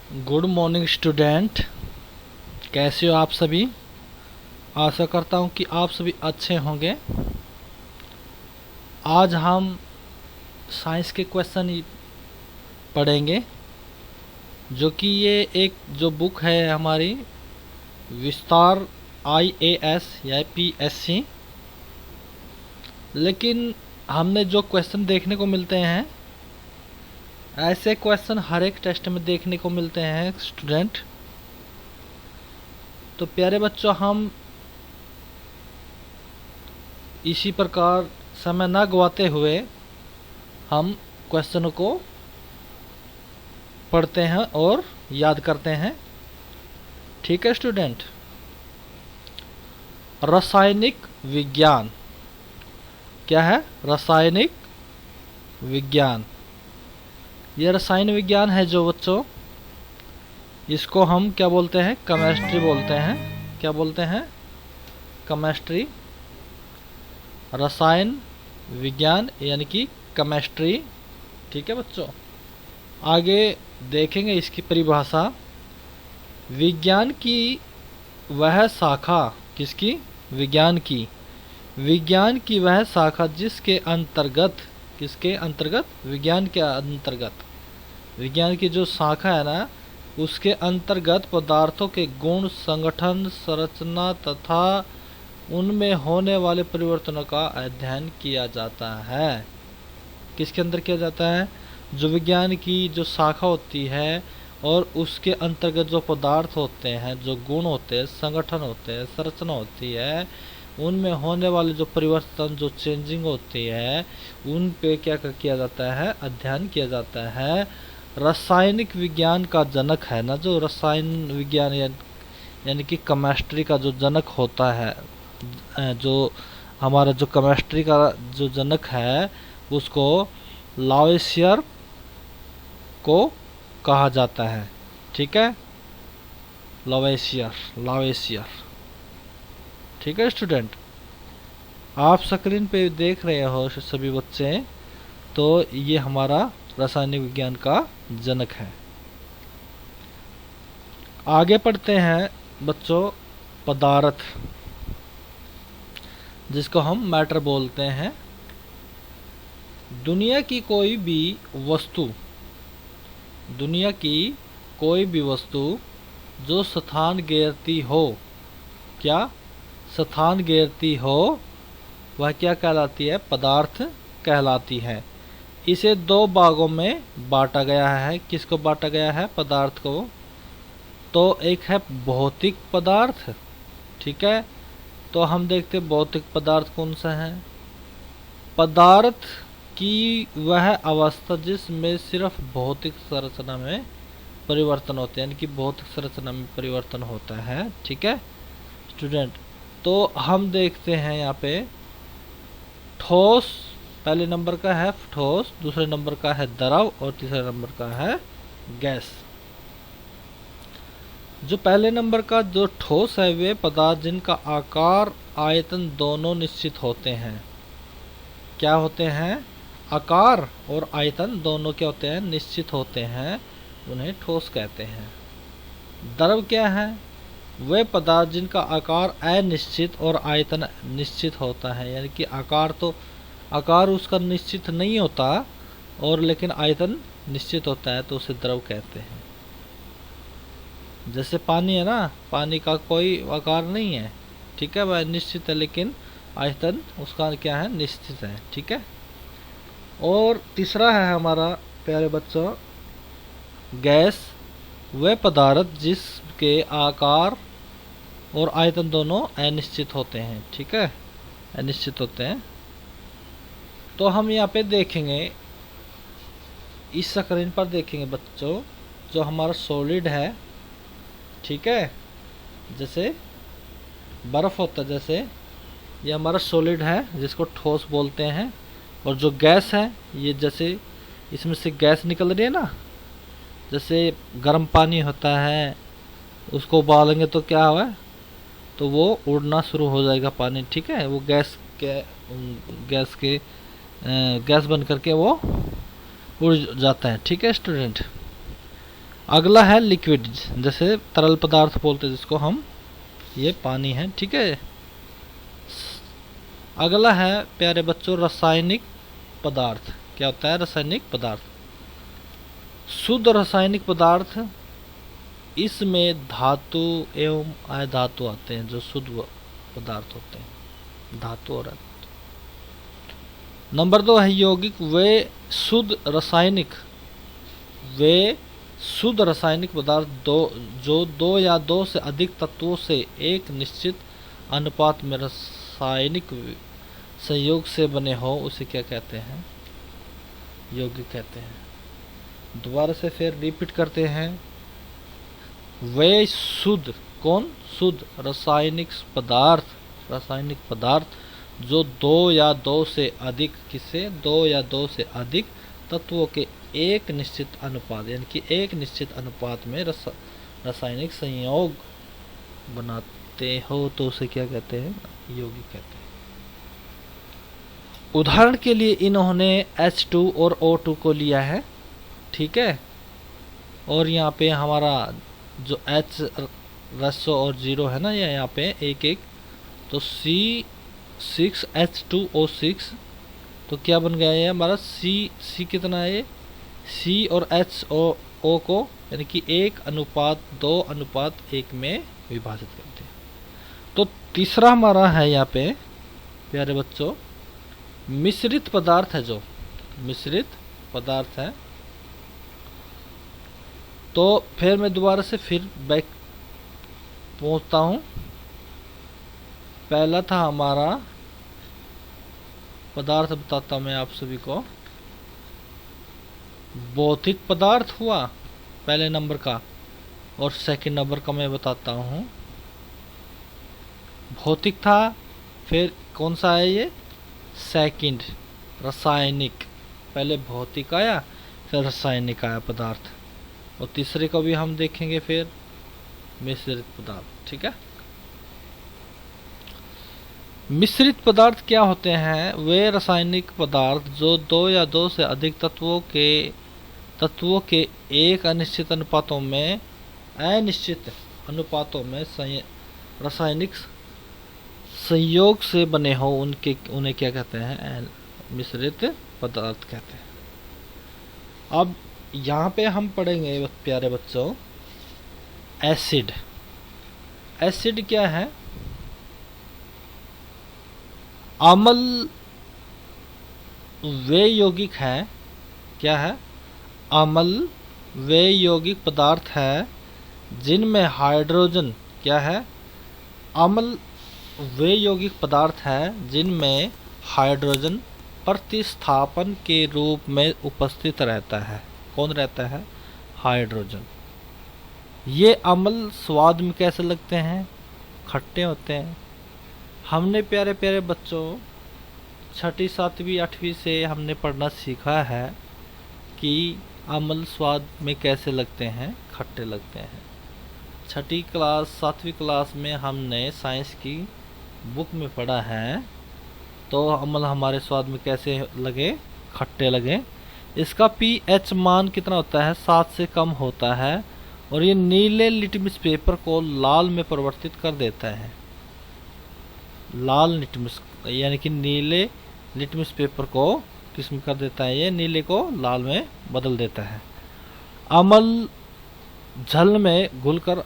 Good morning student. कैसे हो आप सभी। आशा करता हूँ कि आप सभी अच्छे होंगे। आज हम साइंस के क्वेश्चन पढ़ेंगे, जो कि ये एक जो बुक है हमारी विस्तार IAS या PSC। लेकिन हमने जो क्वेश्चन देखने को मिलते हैं, ऐसे क्वेश्चन हर एक टेस्ट में देखने को मिलते हैं स्टूडेंट। तो प्यारे बच्चों, हम इसी प्रकार समय न गवाते हुए हम क्वेश्चनों को पढ़ते हैं और याद करते हैं। ठीक है स्टूडेंट। रासायनिक विज्ञान क्या है? रासायनिक विज्ञान। यह रसायन विज्ञान है जो बच्चों, इसको हम क्या बोलते हैं? केमिस्ट्री बोलते हैं। क्या बोलते हैं? केमिस्ट्री। रसायन विज्ञान यानी कि केमिस्ट्री। ठीक है बच्चों। आगे देखेंगे इसकी परिभाषा। विज्ञान की वह शाखा, किसकी? विज्ञान की। विज्ञान की वह शाखा जिसके अंतर्गत, किसके अंतर्गत? विज्ञान के अंतर्गत। विज्ञान की जो शाखा है ना, उसके अंतर्गत पदार्थों के गुण, संगठन, संरचना तथा उनमें होने वाले परिवर्तनों का अध्ययन किया जाता है। किसके अंदर किया जाता है? जो विज्ञान की जो शाखा होती है और उसके अंतर्गत जो पदार्थ होते हैं, जो गुण होते हैं, संगठन होते हैं, संरचना होती है, उनमें होने वाले जो परिवर्तन, जो चेंजिंग होती है, उन पे क्या किया जाता है? अध्ययन किया जाता है। रासायनिक विज्ञान का जनक है ना, जो रसायन विज्ञान यानी कि केमिस्ट्री का जो जनक होता है, जो हमारा जो केमिस्ट्री का जो जनक है, उसको लावेसियर को कहा जाता है। ठीक है, लावेसियर, लावेसियर। ठीक है स्टूडेंट। आप स्क्रीन पे देख रहे हो सभी बच्चे, तो ये हमारा रासायनिक विज्ञान का जनक है। आगे पढ़ते हैं बच्चों, पदार्थ, जिसको हम मैटर बोलते हैं। दुनिया की कोई भी वस्तु, दुनिया की कोई भी वस्तु जो स्थान घेरती हो, क्या स्थान घेरती हो, वह क्या कहलाती है? पदार्थ कहलाती है। इसे दो भागों में बांटा गया है। किसको बांटा गया है? पदार्थ को। तो एक है भौतिक पदार्थ। ठीक है, तो हम देखते हैं भौतिक पदार्थ कौन सा है। पदार्थ की वह अवस्था जिसमें सिर्फ भौतिक संरचना में परिवर्तन होते हैं, यानी कि भौतिक संरचना में परिवर्तन होता है। ठीक है स्टूडेंट। तो हम देखते हैं यहाँ पे ठोस पहले नंबर का है, ठोस दूसरे नंबर का है द्रव, और तीसरे नंबर का है गैस। जो पहले नंबर का जो ठोस है, वे पदार्थ जिनका आकार, आयतन दोनों निश्चित होते हैं। क्या होते हैं? आकार और आयतन दोनों क्या होते हैं? निश्चित होते हैं, उन्हें ठोस कहते हैं। द्रव क्या है? वे पदार्थ जिनका आकार अनिश्चित और आयतन निश्चित होता है, यानी कि आकार उसका निश्चित नहीं होता, और लेकिन आयतन निश्चित होता है, तो उसे द्रव कहते हैं। जैसे पानी है ना, पानी का कोई आकार नहीं है, ठीक है, वह निश्चित है, लेकिन आयतन उसका क्या है? निश्चित है। ठीक है। और तीसरा है हमारा प्यारे बच्चों गैस। वह पदार्थ जिसके आकार और आयतन दोनों अनिश्चित होते हैं। ठीक है, अनिश्चित होते हैं। तो हम यहाँ पे देखेंगे, इस स्क्रीन पर देखेंगे बच्चों, जो हमारा सॉलिड है, ठीक है, जैसे बर्फ होता है, जैसे ये हमारा सॉलिड है जिसको ठोस बोलते हैं। और जो गैस है, ये जैसे इसमें से गैस निकल रही है ना, जैसे गर्म पानी होता है, उसको उबालेंगे तो क्या हुआ, तो वो उड़ना शुरू हो जाएगा पानी। ठीक है, वो गैस बन करके वो उड़ जाता है। ठीक है स्टूडेंट। अगला है लिक्विड, जैसे तरल पदार्थ बोलते हैं जिसको हम, ये पानी है, ठीक है। अगला है प्यारे बच्चों रासायनिक पदार्थ। क्या होता है रासायनिक पदार्थ? शुद्ध रासायनिक पदार्थ, इसमें धातु एवं अधातु आते हैं, जो शुद्ध पदार्थ होते हैं, धातु और अधातु। नंबर 2 है यौगिक। वे शुद्ध रासायनिक पदार्थ जो दो या दो से अधिक तत्वों से एक निश्चित अनुपात में रासायनिक संयोग से बने हो, उसे क्या कहते हैं? यौगिक कहते हैं। दोबारा से फिर रिपीट करते हैं। वे शुद्ध, कौन? शुद्ध रासायनिक पदार्थ जो दो या दो से अधिक, किससे? दो या दो से अधिक तत्वों के एक निश्चित अनुपात, यानी कि एक निश्चित अनुपात में रासायनिक संयोग बनाते हो, तो उसे क्या कहते हैं? यौगिक कहते हैं। उदाहरण के लिए इन्होंने H2 और O2 को लिया है, ठीक है। और यहाँ पे हमारा जो H रसो और 0 है ना, ये यहाँ पे एक एक, तो C6H2O6, तो क्या बन गया ये हमारा? C कितना है? C और HO को यानी कि 1:2:1 में विभाजित करते हैं। तो तीसरा हमारा है यहाँ पे प्यारे बच्चों मिश्रित पदार्थ है, जो मिश्रित पदार्थ है। तो फिर मैं दोबारा से फिर बैक पहुंचता हूं। पहला था हमारा पदार्थ, बताता मैं आप सभी को। भौतिक पदार्थ हुआ पहले नंबर का, और सेकंड नंबर का मैं बताता हूं। भौतिक था, फिर कौन सा है ये? सेकंड रासायनिक। पहले भौतिक आया, फिर रासायनिक आया पदार्थ, और तीसरे को भी हम देखेंगे फिर मिश्रित पदार्थ, ठीक है। मिश्रित पदार्थ क्या होते हैं? वे रासायनिक पदार्थ जो दो या दो से अधिक तत्वों के एक अनिश्चित अनुपातों में रासायनिक संयोग से बने हो, उन्हें क्या कहते हैं? मिश्रित पदार्थ कहते हैं। अब यहाँ पे हम पढ़ेंगे प्यारे बच्चों एसिड। एसिड क्या है? अम्ल वे यौगिक है। क्या है? अम्ल वे यौगिक पदार्थ है जिनमें हाइड्रोजन, क्या है? अम्ल वे यौगिक पदार्थ है जिनमें हाइड्रोजन प्रतिस्थापन के रूप में उपस्थित रहता है। कौन रहता है? हाइड्रोजन। ये अम्ल स्वाद में कैसे लगते हैं? खट्टे होते हैं। हमने प्यारे प्यारे बच्चों 6ठी 7वीं 8वीं से हमने पढ़ना सीखा है कि अम्ल स्वाद में कैसे लगते हैं? खट्टे लगते हैं। 6ठी क्लास 7वीं क्लास में हमने साइंस की बुक में पढ़ा है, तो अम्ल हमारे स्वाद में कैसे लगे? खट्टे लगे। इसका pH मान कितना होता है? 7 से कम होता है, और ये नीले लिटमस पेपर को लाल में परिवर्तित कर देता है। लाल लिटमस यानी कि नीले लिटमस पेपर को किस में कर देता है? ये नीले को लाल में बदल देता है। अम्ल जल में घुलकर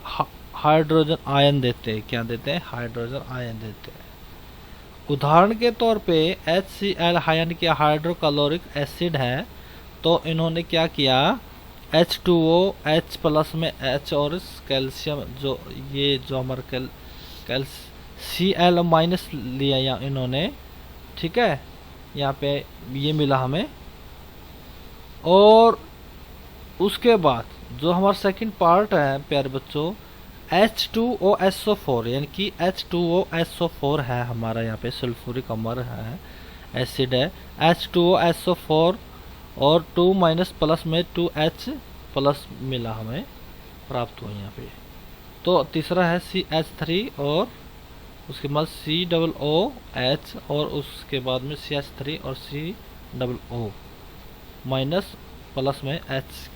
हाइड्रोजन आयन देते हैं। क्या देते हैं? हाइड्रोजन आयन देते हैं। उदाहरण के तौर पे HCl यानी कि हाइड्रोक्लोरिक एसिड है, तो इन्होंने क्या किया? H2O H प्लस में H और कैल्शियम, जो ये जो हमारा Cl माइनस लिया या इन्होंने, ठीक है। यहाँ पे ये मिला हमें, और उसके बाद जो हमारा सेकंड पार्ट है प्यारे बच्चों H2OSO4, यानी कि H2OSO4 है हमारा, यहाँ पे सल्फ्यूरिक अम्ल है, एसिड है H2OSO4, और 2 प्लस में 2H प्लस मिला हमें, प्राप्त हुआ यहाँ पे। तो तीसरा है CH3, और उसके बाद COOH, और उसके बाद में CH3 और COO माइनस प्लस में H,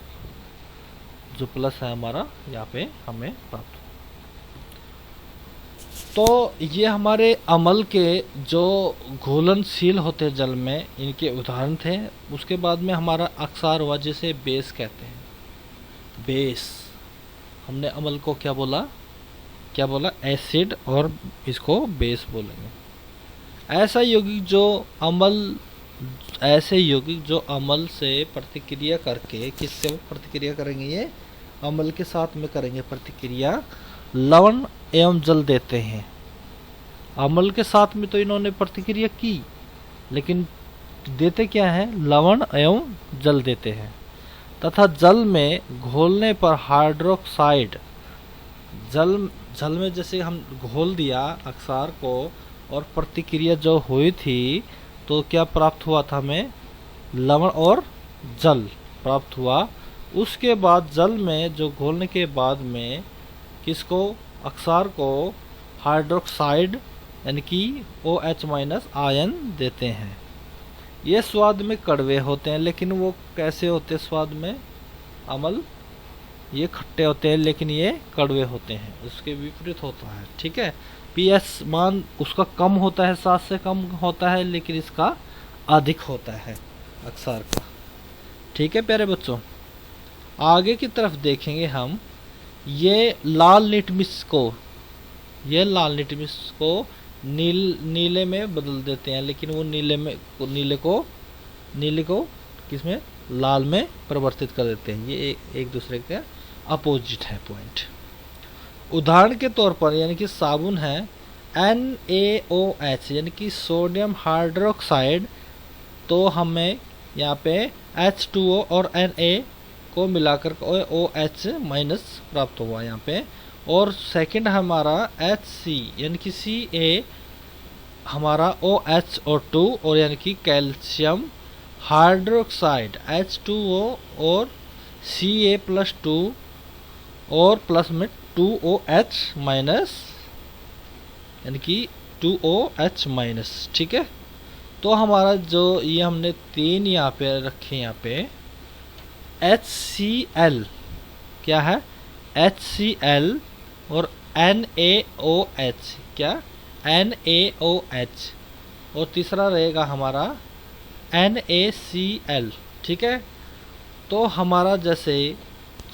जो प्लस है हमारा यहाँ पे हमें प्राप्त हो। तो ये हमारे अम्ल के जो घुलनशील होते हैं जल में, इनके उदाहरण थे। उसके बाद में हमारा अक्सार हुआ जिसे बेस कहते हैं। बेस, हमने अम्ल को क्या बोला एसिड, और इसको बेस बोलेंगे। ऐसा यौगिक जो अम्ल से प्रतिक्रिया करके, किससे प्रतिक्रिया करेंगे, ये अम्ल के साथ में करेंगे प्रतिक्रिया, लवण एवं जल देते हैं। अम्ल के साथ में तो इन्होंने प्रतिक्रिया की, लेकिन देते क्या है, लवण एवं जल देते हैं। तथा जल में घोलने पर हाइड्रोक्साइड, जल में जैसे हम घोल दिया अक्सार को और प्रतिक्रिया जो हुई थी, तो क्या प्राप्त हुआ था, हमें लवण और जल प्राप्त हुआ। उसके बाद जल में जो घोलने के बाद में किसको, अक्सार को हाइड्रोक्साइड यानी कि OH- आयन देते हैं। ये स्वाद में कड़वे होते हैं, लेकिन वो कैसे होते हैं स्वाद में, अम्ल ये खट्टे होते हैं लेकिन ये कड़वे होते हैं, उसके विपरीत होता है। ठीक है, pH मान उसका कम होता है, 7 से कम होता है, लेकिन इसका अधिक होता है अक्सार का। ठीक है प्यारे बच्चों, आगे की तरफ देखेंगे हम। ये लाल लिटमस को नीले में बदल देते हैं, लेकिन वो नीले को किसमें, लाल में परिवर्तित कर देते हैं। ये एक दूसरे के अपोजिट है पॉइंट। उदाहरण के तौर पर यानी कि साबुन है NaOH यानी कि सोडियम हाइड्रोक्साइड, तो हमें यहाँ पे H2O और Na को मिलाकर OH- प्राप्त हुआ यहाँ पे। और सेकंड हमारा HC यानी कि Ca हमारा OH और 2 और यानी कि कैल्शियम हाइड्रोक्साइड H2O और Ca+2 और प्लस में 2OH- यानी कि 2OH-। ठीक है, तो हमारा जो ये हमने 3 यहाँ पे रखे, यहाँ पे HCl क्या है, HCl और NaOH क्या, NaOH, और तीसरा रहेगा हमारा NaCl। ठीक है, तो हमारा जैसे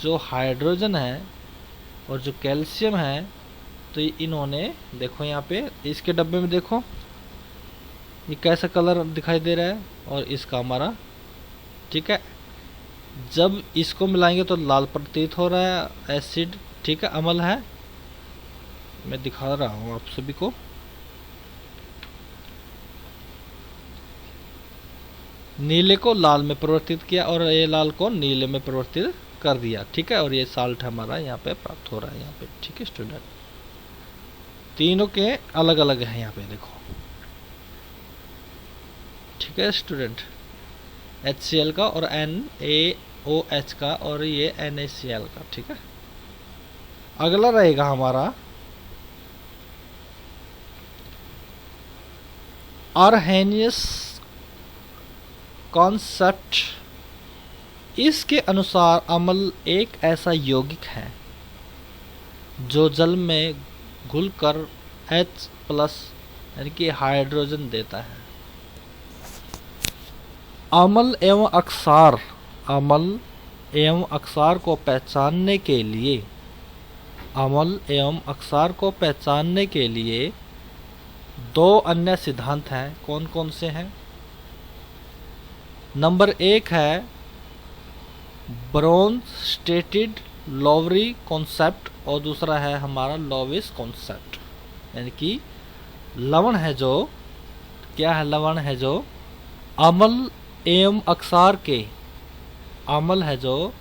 जो हाइड्रोजन है और जो कैल्शियम है, तो इन्होंने देखो यहाँ पे इसके डब्बे में देखो ये कैसा कलर दिखाई दे रहा है, और इसका हमारा, ठीक है, जब इसको मिलाएंगे तो लाल प्रतीत हो रहा है एसिड। ठीक है, अम्ल है, मैं दिखा रहा हूँ आप सभी को। नीले को लाल में परिवर्तित किया और ये लाल को नीले में परिवर्तित कर दिया। ठीक है, और ये साल्ट हमारा यहाँ पे प्राप्त हो रहा है यहाँ पे। ठीक है स्टूडेंट, तीनों के अलग अलग है यहाँ पे देखो। ठीक है स्टूडेंट, HCl का और NaOH का और ये NaCl का। ठीक है, अगला रहेगा हमारा आर्हेनियस कॉन्सेप्ट। इसके अनुसार अम्ल एक ऐसा यौगिक है जो जल में घुलकर H+ यानी कि हाइड्रोजन देता है। अम्ल एवं अक्सार को पहचानने के लिए 2 अन्य सिद्धांत हैं। कौन कौन से हैं? नंबर 1 है ब्रोंस्टेड लोवरी कॉन्सेप्ट और दूसरा है हमारा लोविस कॉन्सेप्ट। यानी कि लवण है जो, क्या है, लवण है जो अम्ल एवं अक्सार के, अम्ल है जो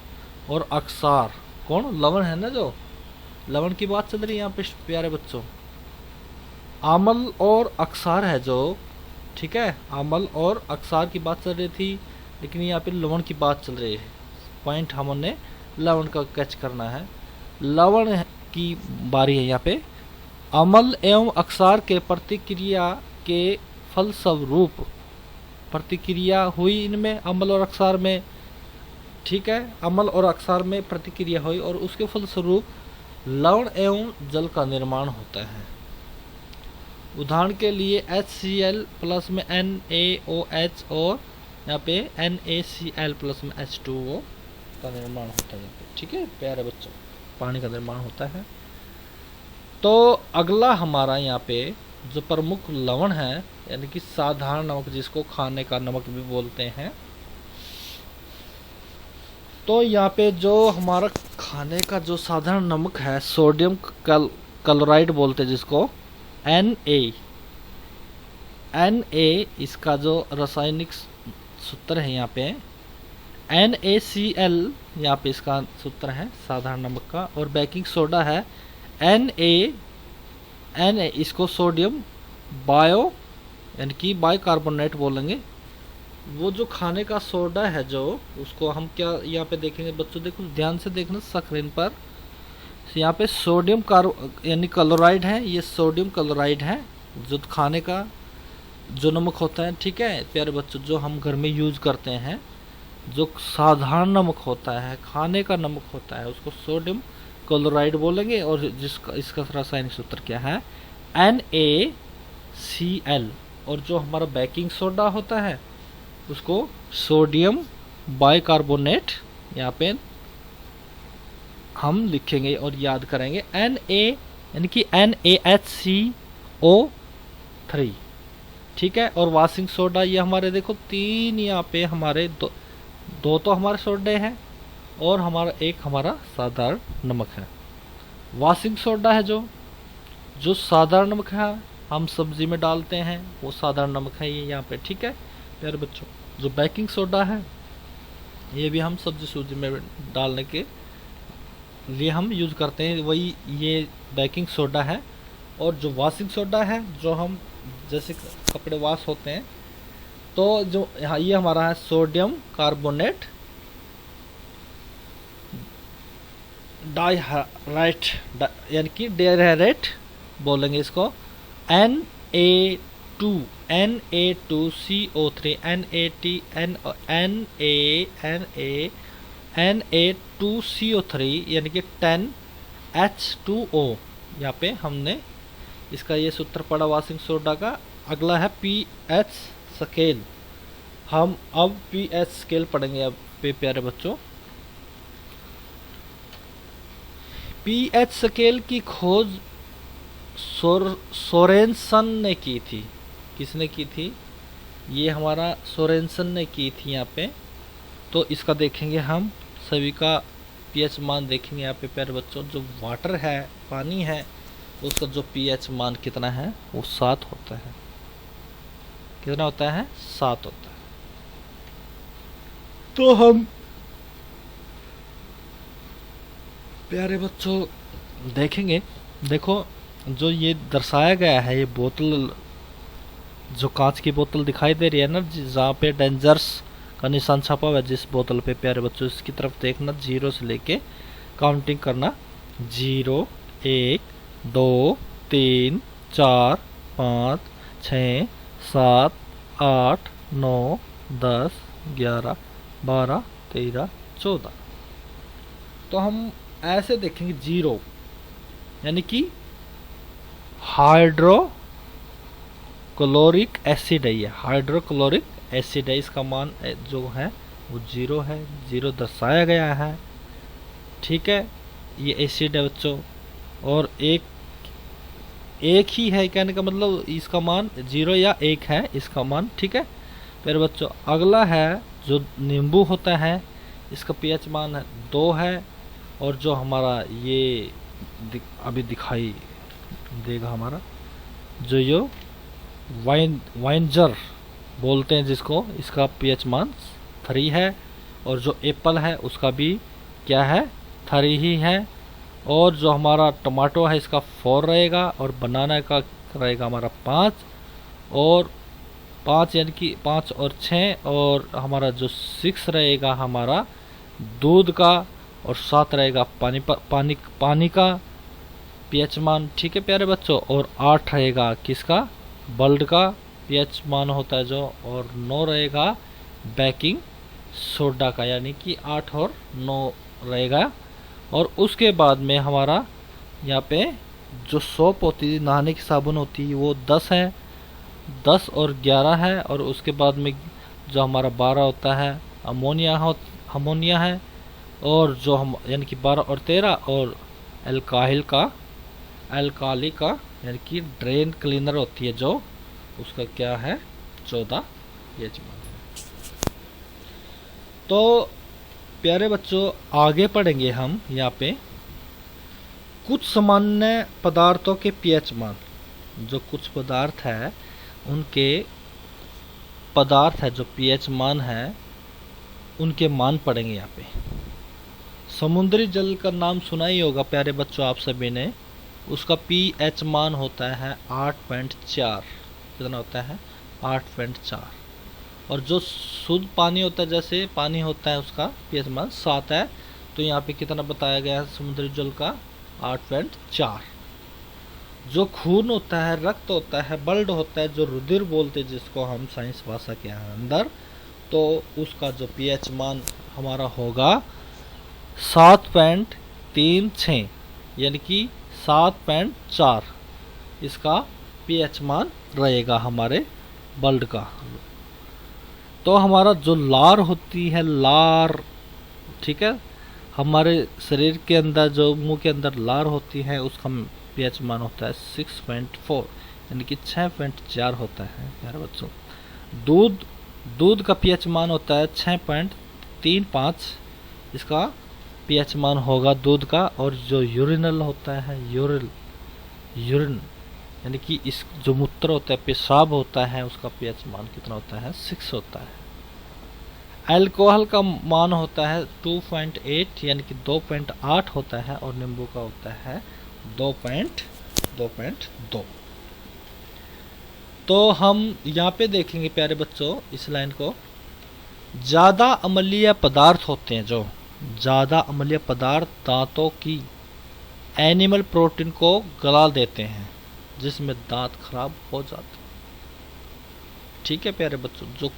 और अक्सार कौन, लवण है ना, जो लवण की बात चल रही है यहाँ पे प्यारे बच्चों। अम्ल और अक्सार है जो, ठीक है, अम्ल और अक्सार की बात चल रही थी, लेकिन यहाँ पे लवण की बात चल रही है। पॉइंट हमने लवण का कैच करना है। लवण की बारी है यहाँ पे। अम्ल एवं अक्सार के प्रतिक्रिया के फलस्वरूप प्रतिक्रिया हुई इनमें, अम्ल और अक्सार में, ठीक है, अम्ल और अक्षार में प्रतिक्रिया हुई और उसके फलस्वरूप लवण एवं जल का निर्माण होता है। उदाहरण के लिए HCl प्लस में NaOH और यहाँ पे NaCl प्लस में H2O का निर्माण होता है यहाँ पे, ठीक है प्यारे बच्चों, पानी का निर्माण होता है। तो अगला हमारा यहाँ पे जो प्रमुख लवण है यानी कि साधारण नमक, जिसको खाने का नमक भी बोलते हैं, तो यहाँ पे जो हमारा खाने का जो साधारण नमक है सोडियम क्लोराइड बोलते हैं जिसको Na इसका जो रासायनिक सूत्र है यहाँ पे NaCl, यहाँ पे इसका सूत्र है साधारण नमक का, और बेकिंग सोडा है Na इसको सोडियम बायो यानी कि बाइकार्बोनेट बोलेंगे। वो जो खाने का सोडा है जो उसको हम क्या यहाँ पे देखेंगे बच्चों, देखो ध्यान से देखना स्क्रीन पर, यहाँ पे सोडियम यानी क्लोराइड है, ये सोडियम क्लोराइड है जो खाने का जो नमक होता है, ठीक है प्यारे बच्चों, जो हम घर में यूज करते हैं, जो साधारण नमक होता है खाने का नमक होता है उसको सोडियम क्लोराइड बोलेंगे। और जिसका इसका रासायनिक सूत्र क्या है NaCl। और जो हमारा बेकिंग सोडा होता है उसको सोडियम बाइकार्बोनेट यहाँ पे हम लिखेंगे और याद करेंगे Na यानी कि NaHCO3, ठीक है। और वॉशिंग सोडा ये हमारे देखो तीन यहाँ पे हमारे दो तो हमारे सोडे हैं और हमारा एक हमारा साधारण नमक है। वॉशिंग सोडा है जो साधारण नमक है हम सब्जी में डालते हैं, वो साधारण नमक है ये यहाँ पे, ठीक है प्यारे बच्चों। जो बेकिंग सोडा है ये भी हम सब्जी सूजी में डालने के लिए हम यूज करते हैं, वही ये बेकिंग सोडा है। और जो वॉशिंग सोडा है जो हम जैसे कपड़े वॉश होते हैं, तो जो यहाँ ये हमारा है सोडियम कार्बोनेट डाइहाइड्रेट यानी कि डाइहाइड्रेट बोलेंगे इसको Na2CO3 Na2CO3 यानी कि 10H2O। यहाँ पे हमने इसका ये सूत्र पढ़ा वॉशिंग सोडा का। अगला है pH स्केल। हम अब pH स्केल पढ़ेंगे अब पे प्यारे बच्चों। pH स्केल की खोज सोरेनसन ने की थी। किसने की थी? ये हमारा सोरेनसन ने की थी यहाँ पे। तो इसका देखेंगे हम सभी का pH मान देखेंगे यहाँ पे प्यारे बच्चों। जो वाटर है पानी है उसका जो pH मान कितना है वो 7 होता है। कितना होता है? 7 होता है। तो हम प्यारे बच्चों देखेंगे, देखो जो ये दर्शाया गया है, ये बोतल जो कांच की बोतल दिखाई दे रही है ना, जहाँ पे डेंजर्स का निशान छपा हुआ है जिस बोतल पे प्यारे बच्चों, इसकी तरफ देखना, 0 से लेके काउंटिंग करना, 0 1 2 3 4 5 6 7 8 9 10 11 12 13 14। तो हम ऐसे देखेंगे 0 यानी कि हाइड्रोक्लोरिक एसिड है, ये हाइड्रोक्लोरिक एसिड है। इसका मान जो है वो 0 है, 0 दर्शाया गया है, ठीक है। ये एसिड है बच्चों और एक ही है, कहने का मतलब इसका मान 0 या 1 है इसका मान, ठीक है फिर बच्चों। अगला है जो नींबू होता है, इसका pH मान है 2 है। और जो हमारा ये अभी दिखाई देगा हमारा जो ये वाइनजर बोलते हैं जिसको, इसका pH मान 3 है। और जो एप्पल है उसका भी क्या है? 3 ही है। और जो हमारा टमाटो है इसका 4 रहेगा और बनाना का रहेगा हमारा 5 और 5 यानी कि 5 और 6 और हमारा जो 6 रहेगा हमारा दूध का और 7 रहेगा पानी का pH मान, ठीक है प्यारे बच्चों। और 8 रहेगा किसका? ब्लड का pH मान होता है जो, और 9 रहेगा बेकिंग सोडा का, यानी कि 8 और 9 रहेगा। और उसके बाद में हमारा यहाँ पे जो सोप होती है, नहाने की साबुन होती है, वो 10 है, 10 और 11 है। और उसके बाद में जो हमारा 12 होता है अमोनिया है। और जो हम यानी कि 12 और 13 और अल्काली का यानी कि ड्रेन क्लीनर होती है, जो उसका क्या है 14 pH मान है। तो प्यारे बच्चों, आगे पढ़ेंगे हम यहाँ पे कुछ सामान्य पदार्थों के pH मान। जो कुछ पदार्थ है उनके जो pH मान है उनके मान पढ़ेंगे यहाँ पे। समुद्री जल का नाम सुना ही होगा प्यारे बच्चों आप सभी ने। उसका pH मान होता है 8.4। कितना होता है? 8.4। और जो शुद्ध पानी होता है, जैसे पानी होता है, उसका pH मान 7 है। तो यहाँ पे कितना बताया गया है समुद्री जल का? 8.4। जो खून होता है, रक्त होता है, ब्लड होता है, जो रुधिर बोलते हैं जिसको हम साइंस भाषा के अंदर, तो उसका जो pH मान हमारा होगा 7.36, यानी कि 7.4 इसका pH मान रहेगा हमारे ब्लड का। तो हमारा जो लार होती है, लार, ठीक है, हमारे शरीर के अंदर जो मुंह के अंदर लार होती है उसका pH मान होता है 6.4, यानी कि 6.4 होता है प्यारे बच्चों। दूध का pH मान होता है 6.35, इसका pH मान होगा दूध का। और जो यूरिनल होता है, यूरिन यानी कि इस जो मूत्र होता है, पेशाब होता है, उसका pH मान कितना होता है? 6 होता है। अल्कोहल का मान होता है 2.8, यानी कि 2.8 होता है। और नींबू का होता है 2.2। तो हम यहाँ पे देखेंगे प्यारे बच्चों इस लाइन को, ज़्यादा अम्लीय पदार्थ होते हैं, जो ज़्यादा अम्लीय पदार्थ दांतों की एनिमल प्रोटीन को गला देते हैं, जिसमें दांत खराब हो जाते हैं। ठीक है प्यारे बच्चों, जो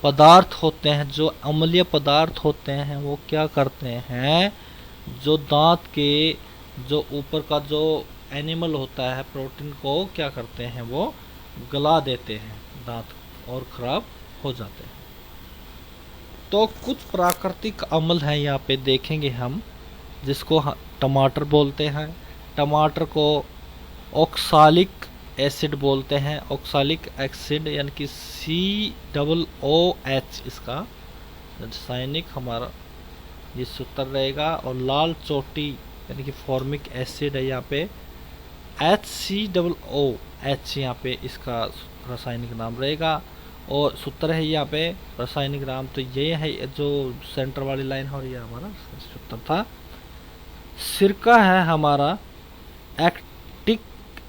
पदार्थ होते हैं, जो अम्लीय पदार्थ होते हैं, वो क्या करते हैं, जो दांत के जो ऊपर का जो एनिमल होता है प्रोटीन को क्या करते हैं, वो गला देते हैं, दांत और खराब हो जाते हैं। तो कुछ प्राकृतिक अम्ल हैं यहाँ पे देखेंगे हम, जिसको टमाटर बोलते हैं। टमाटर को ऑक्सालिक एसिड बोलते हैं। ऑक्सालिक एसिड यानी कि COOH, इसका रासायनिक हमारा ये सूत्र रहेगा। और लाल चोटी यानी कि फॉर्मिक एसिड है यहाँ पे, HCOOH यहाँ पे इसका रासायनिक नाम रहेगा। और सूत्र है यहाँ पे रासायनिक नाम, तो ये है जो सेंटर वाली लाइन हो रही है, हमारा सूत्र था। सिरका है हमारा एक्टिक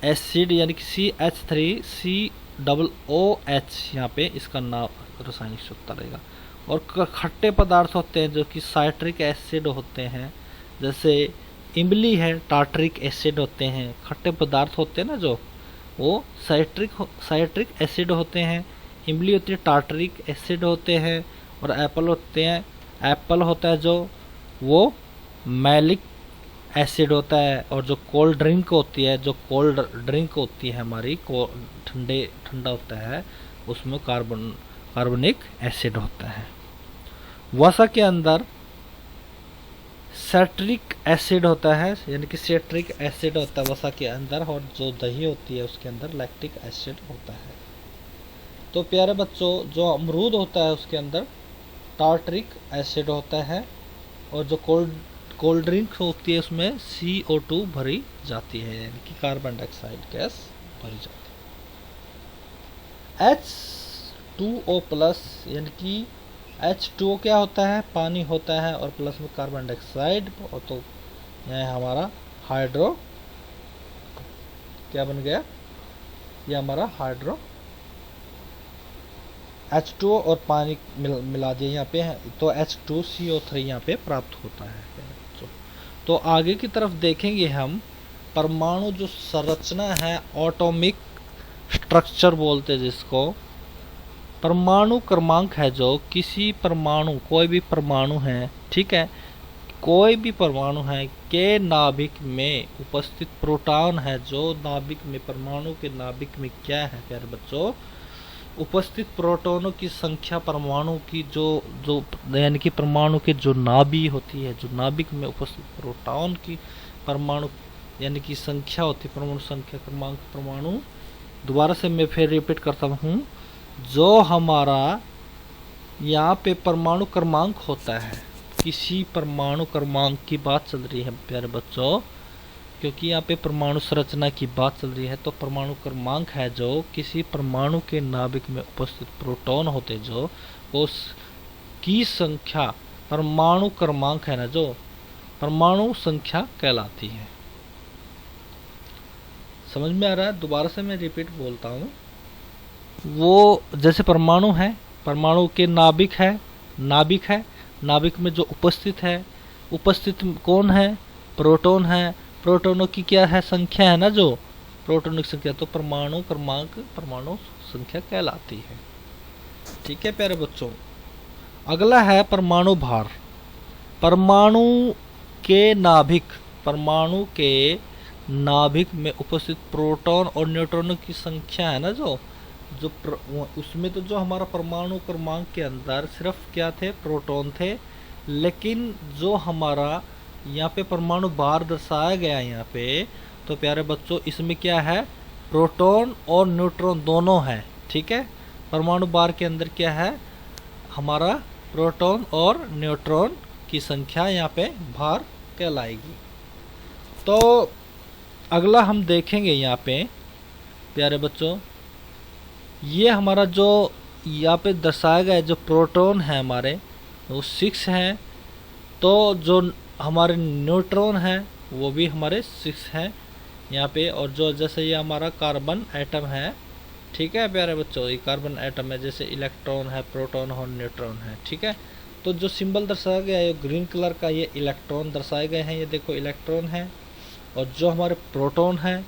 एसिड यानी कि CH3COOH यहाँ पे इसका नाम रासायनिक सूत्र रहेगा। और खट्टे पदार्थ होते हैं जो कि साइट्रिक एसिड होते हैं, जैसे इमली है, टार्टरिक एसिड होते हैं। खट्टे पदार्थ होते हैं ना, जो वो साइट्रिक एसिड होते हैं। इमली होती है, टार्टरिक एसिड होते हैं। और एप्पल होता है जो वो मैलिक एसिड होता है। और जो कोल्ड ड्रिंक होती है, हमारी ठंडा होता है, उसमें कार्बनिक एसिड होता है। वसा के अंदर सेट्रिक एसिड होता है, यानी कि सेट्रिक एसिड होता है वसा के अंदर। और जो दही होती है उसके अंदर लैक्टिक एसिड होता है। तो प्यारे बच्चों, जो अमरूद होता है उसके अंदर टार्टरिक एसिड होता है। और जो कोल्ड ड्रिंक होती है उसमें CO2 भरी जाती है, यानी कि कार्बन डाइऑक्साइड गैस भरी जाती है। H2O प्लस, यानी कि H2O क्या होता है? पानी होता है, और प्लस में कार्बन डाइऑक्साइड। तो यह हमारा हाइड्रो क्या बन गया? ये हमारा हाइड्रो H2O और पानी मिला दिया यहाँ पे है, तो H2CO3 यहाँ पे प्राप्त होता है। तो आगे की तरफ देखेंगे हम, परमाणु जो संरचना है, एटॉमिक स्ट्रक्चर बोलते हैं जिसको, परमाणु क्रमांक है जो किसी परमाणु, कोई भी परमाणु है, ठीक है, कोई भी परमाणु है के नाभिक में उपस्थित प्रोटॉन है, जो नाभिक में, परमाणु के नाभिक में क्या है प्यारे बच्चों, उपस्थित प्रोटॉनों की संख्या, परमाणु की जो जो यानी कि परमाणु के जो नाभि होती है, जो नाभिक में उपस्थित प्रोटॉन की परमाणु यानी कि संख्या होती है, परमाणु संख्या क्रमांक, परमाणु, दोबारा से मैं फिर रिपीट करता हूँ, जो हमारा यहाँ पे परमाणु क्रमांक होता है, किसी परमाणु क्रमांक की बात चल रही है प्यारे बच्चों, क्योंकि यहाँ पे परमाणु संरचना की बात चल रही है, तो परमाणु क्रमांक है जो किसी परमाणु के नाभिक में उपस्थित प्रोटॉन होते जो उस की संख्या, परमाणु क्रमांक है ना, जो परमाणु संख्या कहलाती है। समझ में आ रहा है? दोबारा से मैं रिपीट बोलता हूँ, वो जैसे परमाणु है, परमाणु के नाभिक है, नाभिक में जो उपस्थित है, उपस्थित कौन है, प्रोटॉन है, प्रोटॉनों की क्या है, संख्या है ना, जो प्रोटॉनों की संख्या, तो परमाणु क्रमांक, परमाणु संख्या कहलाती है। ठीक है प्यारे बच्चों, अगला है परमाणु भार। परमाणु के नाभिक में उपस्थित प्रोटॉन और न्यूट्रॉनों की संख्या है ना, जो उसमें तो जो हमारा परमाणु क्रमांक के अंदर सिर्फ क्या थे, प्रोटॉन थे, लेकिन जो हमारा यहाँ पे परमाणु भार दर्शाया गया यहाँ पे, तो प्यारे बच्चों इसमें क्या है, प्रोटॉन और न्यूट्रॉन दोनों है। ठीक है, परमाणु भार के अंदर क्या है, हमारा प्रोटॉन और न्यूट्रॉन की संख्या यहाँ पे भार कहलाएगी। तो अगला हम देखेंगे यहाँ पे प्यारे बच्चों, ये हमारा जो यहाँ पे दर्शाया गया है, जो प्रोटॉन है हमारे वो 6 हैं, तो जो हमारे न्यूट्रॉन है वो भी हमारे 6 हैं यहाँ पे, और जो जैसे ये हमारा कार्बन एटम है, ठीक है प्यारे बच्चों, ये कार्बन एटम है, जैसे इलेक्ट्रॉन है, प्रोटॉन और न्यूट्रॉन है। ठीक है, तो जो सिंबल दर्शाया गया है ग्रीन कलर का, ये इलेक्ट्रॉन दर्शाए गए हैं, ये देखो इलेक्ट्रॉन है, और जो हमारे प्रोटॉन है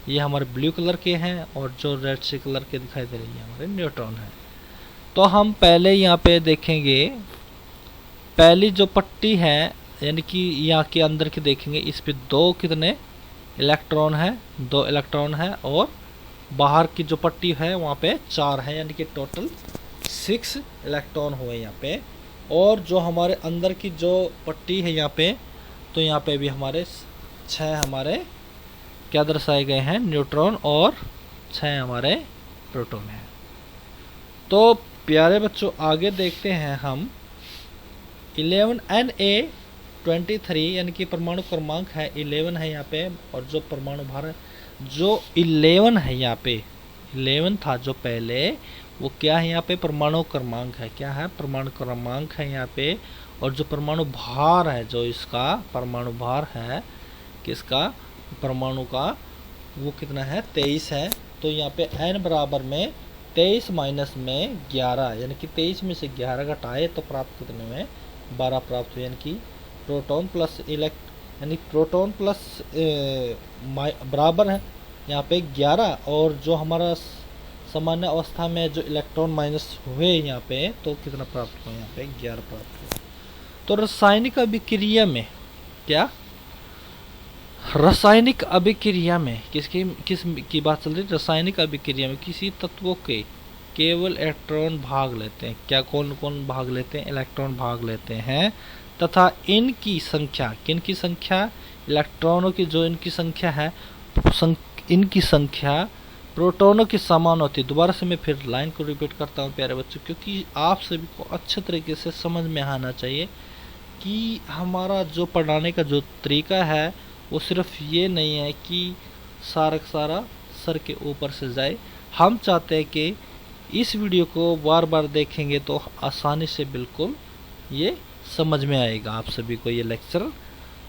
ये हमारे ब्लू कलर के हैं, और जो रेड से कलर के दिखाई दे रही है हमारे न्यूट्रॉन है। तो हम पहले यहाँ पे देखेंगे, पहली जो पट्टी है यानी कि यहाँ के अंदर की देखेंगे, इस पे दो कितने इलेक्ट्रॉन है, 2 इलेक्ट्रॉन है, और बाहर की जो पट्टी है वहाँ पे 4 है, यानी कि टोटल 6 इलेक्ट्रॉन हुए यहाँ पे। और जो हमारे अंदर की जो पट्टी है यहाँ पे, तो यहाँ पे भी हमारे 6 हमारे क्या दर्शाए गए हैं, न्यूट्रॉन, और 6 हमारे प्रोटॉन हैं। तो प्यारे बच्चों आगे देखते हैं हम 11 Na23 यानी कि परमाणु क्रमांक है 11 है यहाँ पे, और जो परमाणु भार है जो 11 है यहाँ पे, 11 था जो पहले, वो क्या है यहाँ पे, परमाणु क्रमांक है, क्या है, परमाणु क्रमांक है यहाँ पे। और जो परमाणु भार है, जो इसका परमाणु भार है किसका, परमाणु का, वो कितना है, 23 है। तो यहाँ पे n बराबर में 23 माइनस में 11, यानी कि 23 में से 11 घटाए तो प्राप्त कितने में, 12 प्राप्त हुए, यानी कि प्रोटॉन प्लस यानी प्रोटॉन प्लस बराबर है यहाँ पे 11, और जो हमारा सामान्य अवस्था में जो इलेक्ट्रॉन माइनस हुए यहाँ पे, तो कितना प्राप्त हुआ, यहाँ पे 11 प्राप्त हुआ। तो रासायनिक अभिक्रिया में क्या, रासायनिक अभिक्रिया में किस की बात चल रही है, रासायनिक अभिक्रिया में किसी तत्वों के केवल इलेक्ट्रॉन भाग लेते हैं, क्या कौन कौन भाग लेते हैं, इलेक्ट्रॉन भाग लेते हैं, तथा इनकी संख्या, किनकी संख्या, इलेक्ट्रॉनों की जो इनकी संख्या है, इनकी संख्या प्रोटॉनों के समान होती है। दोबारा से मैं फिर लाइन को रिपीट करता हूँ प्यारे बच्चों, क्योंकि आप सभी को अच्छे तरीके से समझ में आना चाहिए कि हमारा जो पढ़ाने का जो तरीका है वो सिर्फ ये नहीं है कि सारा सारा सर के ऊपर से जाए। हम चाहते हैं कि इस वीडियो को बार बार देखेंगे तो आसानी से बिल्कुल ये समझ में आएगा आप सभी को ये लेक्चर।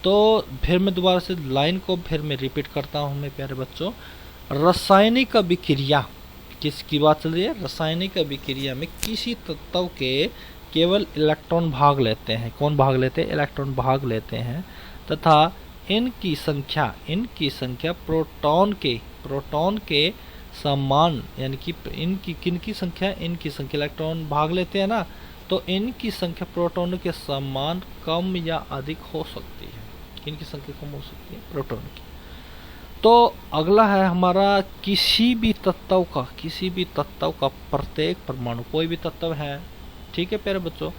तो फिर मैं दोबारा से लाइन को फिर मैं रिपीट करता हूँ मेरे प्यारे बच्चों। रासायनिक अभिक्रिया किसकी बात चल रही है, रासायनिक अभिक्रिया में किसी तत्व के केवल इलेक्ट्रॉन भाग लेते हैं, कौन भाग लेते हैं, इलेक्ट्रॉन भाग लेते हैं, तथा इनकी संख्या प्रोटॉन के समान, यानी कि इनकी किनकी संख्या, इनकी संख्या, इलेक्ट्रॉन भाग लेते हैं ना, तो इनकी संख्या प्रोटॉन के समान कम या अधिक हो सकती है। किनकी संख्या कम हो सकती है? प्रोटॉन की। तो अगला है हमारा किसी भी तत्व का प्रत्येक परमाणु, कोई भी तत्व है, ठीक है प्यारे बच्चों,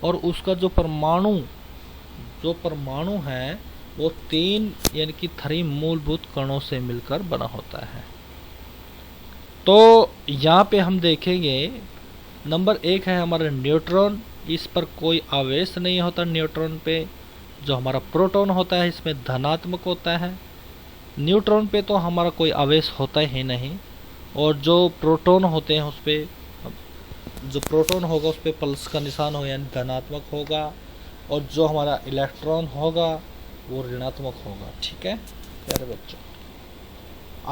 और उसका जो परमाणु है वो 3 यानी कि 3 मूलभूत कणों से मिलकर बना होता है। तो यहाँ पे हम देखेंगे नंबर 1 है हमारा न्यूट्रॉन। इस पर कोई आवेश नहीं होता न्यूट्रॉन पे। जो हमारा प्रोटॉन होता है इसमें धनात्मक होता है। न्यूट्रॉन पे तो हमारा कोई आवेश होता ही नहीं, और जो प्रोटॉन होते हैं उस पर, जो प्रोटॉन होगा उस पर प्लस का निशान हो यानी धनात्मक होगा, और जो हमारा इलेक्ट्रॉन होगा वो ऋणात्मक होगा। ठीक है प्यारे बच्चों,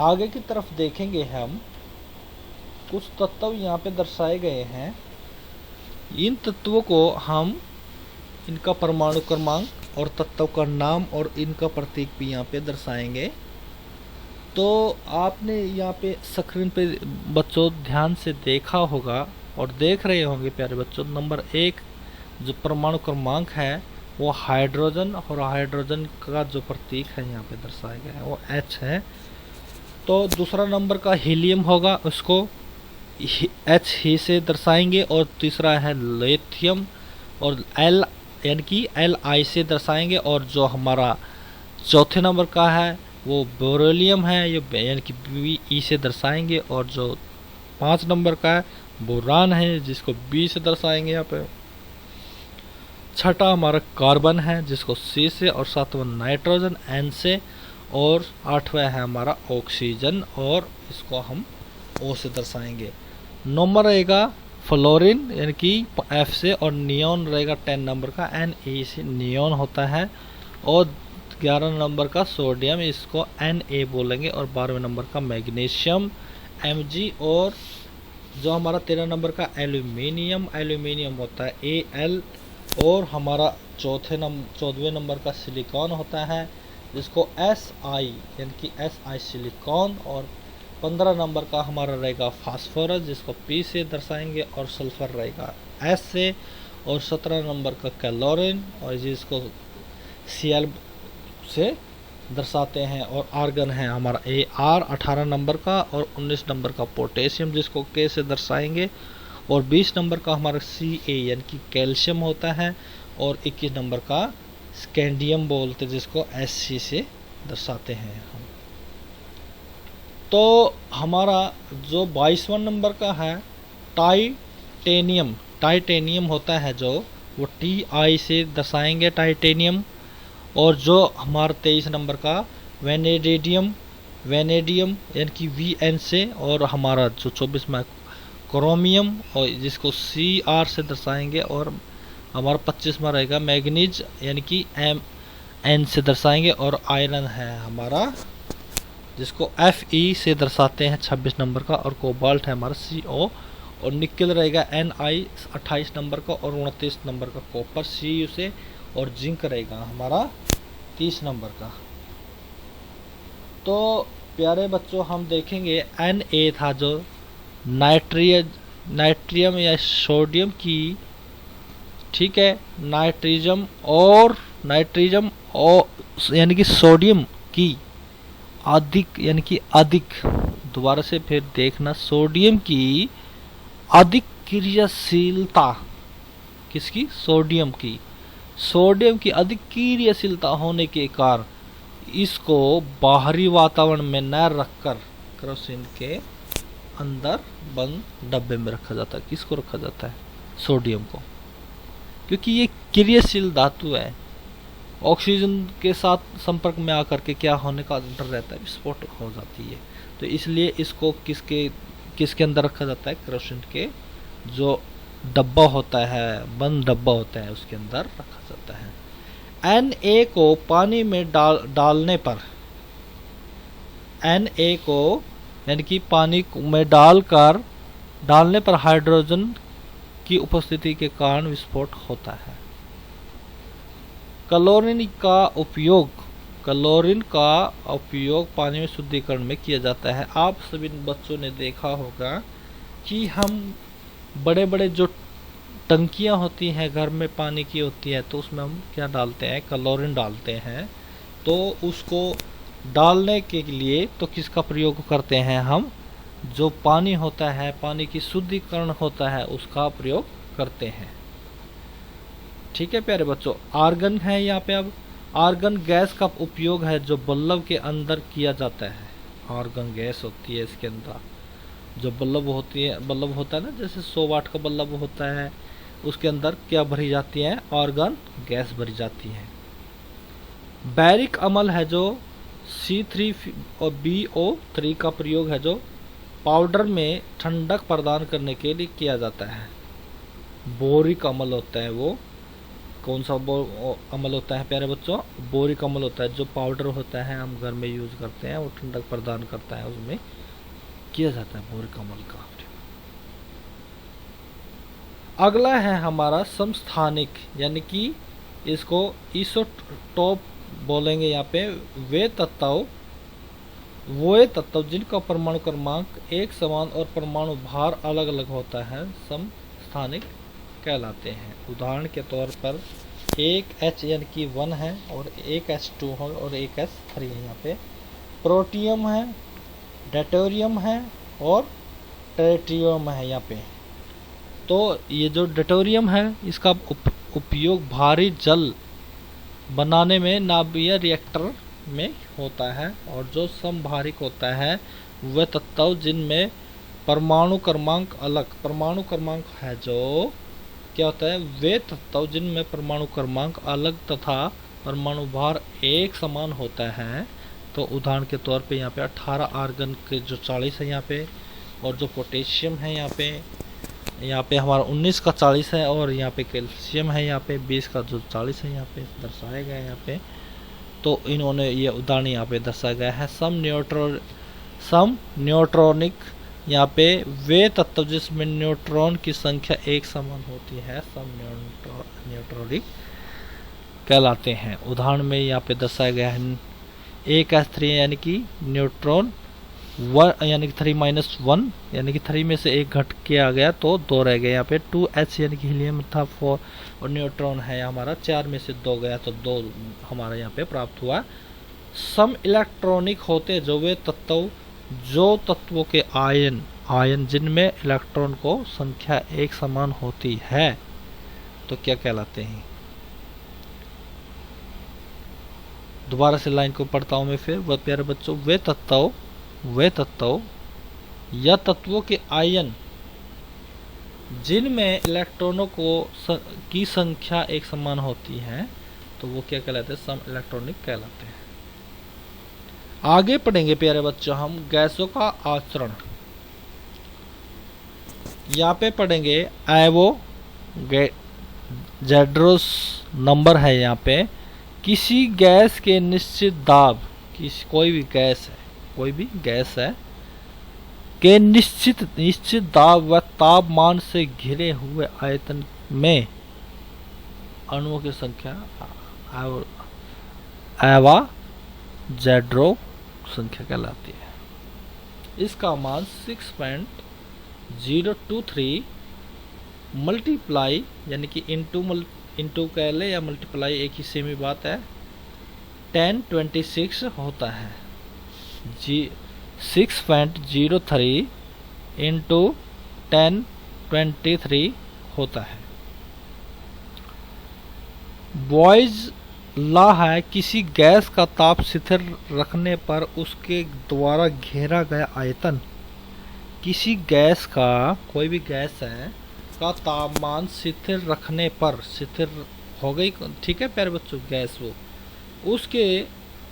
आगे की तरफ देखेंगे हम, कुछ तत्व यहाँ पे दर्शाए गए हैं। इन तत्वों को हम, इनका परमाणु क्रमांक और तत्व का नाम और इनका प्रतीक भी यहाँ पे दर्शाएंगे। तो आपने यहाँ पे स्क्रीन पे बच्चों ध्यान से देखा होगा और देख रहे होंगे प्यारे बच्चों, नंबर 1 जो परमाणु क्रमांक है वो हाइड्रोजन, और हाइड्रोजन का जो प्रतीक है यहाँ पे दर्शाया गया है वो H है। तो दूसरा नंबर का हीलियम होगा, उसको H ही से दर्शाएंगे, और तीसरा है लिथियम, और L यानी कि Li से दर्शाएंगे, और जो हमारा चौथे नंबर का है वो बेरिलियम है, ये यानी कि Be से दर्शाएंगे, और जो 5 नंबर का है बोरान है जिसको B से दर्शाएंगे यहाँ पे। छठा हमारा कार्बन है जिसको C से, और 7वां नाइट्रोजन N से, और 8वां है हमारा ऑक्सीजन, और इसको हम O से दर्शाएंगे। नंबर रहेगा फ्लोरीन यानी कि F से, और नियॉन रहेगा 10 नंबर का Na से नियॉन होता है, और 11 नंबर का सोडियम इसको Na बोलेंगे, और 12वें नंबर का मैग्नीशियम Mg, और जो हमारा 13 नंबर का एल्यूमिनियम होता है Al, और हमारा 14वें नंबर का सिलिकॉन होता है जिसको Si यानी कि Si सिलिकॉन, और 15 नंबर का हमारा रहेगा फास्फोरस जिसको P से दर्शाएंगे, और सल्फर रहेगा S से, और 17 नंबर का कैलोरीन और जिसको Cl से दर्शाते हैं, और आर्गन है हमारा Ar 18 नंबर का, और 19 नंबर का पोटेशियम जिसको K से दर्शाएंगे, और 20 नंबर का हमारा Ca यानी कि कैल्शियम होता है, और 21 नंबर का स्कैंडियम बोलते जिसको Sc से दर्शाते हैं हम। तो हमारा जो 22वां नंबर का है टाइटेनियम होता है, जो वो Ti से दर्शाएंगे टाइटेनियम, और जो हमारा 23 नंबर का वेनेडियम यानी कि Vn से, और हमारा जो 24वां क्रोमियम और जिसको Cr से दर्शाएंगे, और हमारा 25वां रहेगा मैग्नीज यानी कि Mn से दर्शाएंगे, और आयरन है हमारा जिसको Fe से दर्शाते हैं 26 नंबर का, और कोबाल्ट है हमारा Co, और निकल रहेगा Ni 28 नंबर का, और 29 नंबर का कॉपर Cu से, और जिंक रहेगा हमारा 30 नंबर का। तो प्यारे बच्चों हम देखेंगे Na था जो नाइट्रियम या सोडियम की, ठीक है, नाइट्रियम और यानी कि सोडियम की अधिक यानी कि अधिक, दोबारा से फिर देखना, सोडियम की अधिक क्रियाशीलता, किसकी? सोडियम की अधिक क्रियाशीलता होने के कारण इसको बाहरी वातावरण में न रखकर केरोसिन के अंदर बंद डब्बे में रखा जाता है। किसको रखा जाता है? सोडियम को, क्योंकि ये क्रियाशील धातु है। ऑक्सीजन के साथ संपर्क में आकर के क्या होने का डर रहता है? विस्फोट हो जाती है। तो इसलिए इसको किसके अंदर रखा जाता है? केरोसिन के जो डब्बा होता है, बंद डब्बा होता है, उसके अंदर रखा जाता है। Na को पानी में डालने पर, Na को यानी कि पानी में डालने पर हाइड्रोजन की उपस्थिति के कारण विस्फोट होता है। क्लोरीन का उपयोग क्लोरीन का उपयोग पानी में शुद्धिकरण में किया जाता है। आप सभी बच्चों ने देखा होगा कि हम बड़े बड़े जो टंकियां होती हैं घर में पानी की होती है, तो उसमें हम क्या डालते हैं, क्लोरीन डालते हैं। तो उसको डालने के लिए तो किसका प्रयोग करते हैं हम, जो पानी होता है, पानी की शुद्धिकरण होता है, उसका प्रयोग करते हैं। ठीक है प्यारे बच्चों, आर्गन है यहाँ पे। अब आर्गन गैस का उपयोग है जो बल्ब के अंदर किया जाता है। आर्गन गैस होती है इसके अंदर, जो बल्ब होती है, बल्ब होता है ना, जैसे 100 वाट का बल्ब होता है, उसके अंदर क्या भरी जाती है, आर्गन गैस भरी जाती है। बैरिक अम्ल है जो C3 और BO3 का प्रयोग है जो पाउडर में ठंडक प्रदान करने के लिए किया जाता है। बोरिक अम्ल होता है, वो कौन सा अम्ल होता है प्यारे बच्चों, बोरिक अम्ल होता है, जो पाउडर होता है हम घर में यूज करते हैं, वो ठंडक प्रदान करता है, उसमें किया जाता है बोरिक अम्ल का। अगला है हमारा समस्थानिक, यानी कि इसको इसोटोप बोलेंगे यहाँ पे। वे तत्व जिनका परमाणु क्रमांक एक समान और परमाणु भार अलग अलग होता है, समस्थानिक कहलाते हैं। उदाहरण के तौर पर एक H यानी कि 1 है, और एक H2 है, और एक H3 है। यहाँ पे प्रोटियम है, डेटोरियम है और ट्रेटियम है यहाँ पे। तो ये जो डेटोरियम है, इसका उपयोग भारी जल बनाने में नाभिकीय रिएक्टर में होता है। और जो समभारिक होता है वह तत्व जिनमें परमाणु क्रमांक अलग, परमाणु क्रमांक है जो क्या होता है, वे तत्व जिनमें परमाणु क्रमांक अलग तथा परमाणु भार एक समान होता है। तो उदाहरण के तौर पे यहाँ पे 18 आर्गन के जो 40 है यहाँ पे, और जो पोटेशियम है यहाँ पे हमारा 19 का 40 है, और यहाँ पे कैल्शियम है यहाँ पे 20 का जो 40 है यहाँ पे दर्शाया गया है यहाँ पे। तो इन्होंने ये उदाहरण यहाँ पे दर्शाया गया है। सम न्यूट्रॉनिक यहाँ पे वे तत्व जिसमें न्यूट्रॉन की संख्या एक समान होती है, सम न्यूट्रॉनिक कहलाते हैं। उदाहरण में यहाँ पे दर्शाया गया है एक H3 यानी कि न्यूट्रॉन 1 यानी कि 3-1 यानी कि 3 में से एक घट के आ गया तो 2 रह गए। यहाँ पे 2H यानी कि हीलियम था 4, और न्यूट्रॉन है हमारा 4 में से 2 गया तो 2 हमारा यहाँ पे प्राप्त हुआ। सम इलेक्ट्रॉनिक होते जो वे तत्व जो तत्वों के आयन जिनमें इलेक्ट्रॉन को संख्या एक समान होती है, तो क्या कहलाते हैं। दोबारा से लाइन को पढ़ता हूं मैं फिर। वह प्यारे बच्चों, वे तत्व या तत्वों के आयन जिनमें इलेक्ट्रॉनों की संख्या एक समान होती है, तो वो क्या कहलाते हैं, सम इलेक्ट्रॉनिक कहलाते हैं। आगे पढ़ेंगे प्यारे बच्चों हम गैसों का आचरण। यहाँ पे पढ़ेंगे एवोगैड्रोस नंबर है यहाँ पे। किसी गैस के निश्चित दाब, कोई भी गैस है के निश्चित दाब व तापमान से घिरे हुए आयतन में अणुओं की संख्या एवोगैड्रो संख्या कहलाती है। इसका मान 6.023 मल्टीप्लाई यानी कि इंटू कह ले या मल्टीप्लाई एक ही सेम ही बात है, 1026 होता है। 6.03 इंटू 1023 होता है। बॉयज लॉ है, किसी गैस का ताप स्थिर रखने पर उसके द्वारा घेरा गया आयतन, किसी गैस का, कोई भी गैस है का तापमान स्थिर रखने पर, स्थिर हो गई, ठीक है प्यारे बच्चों, गैस वो उसके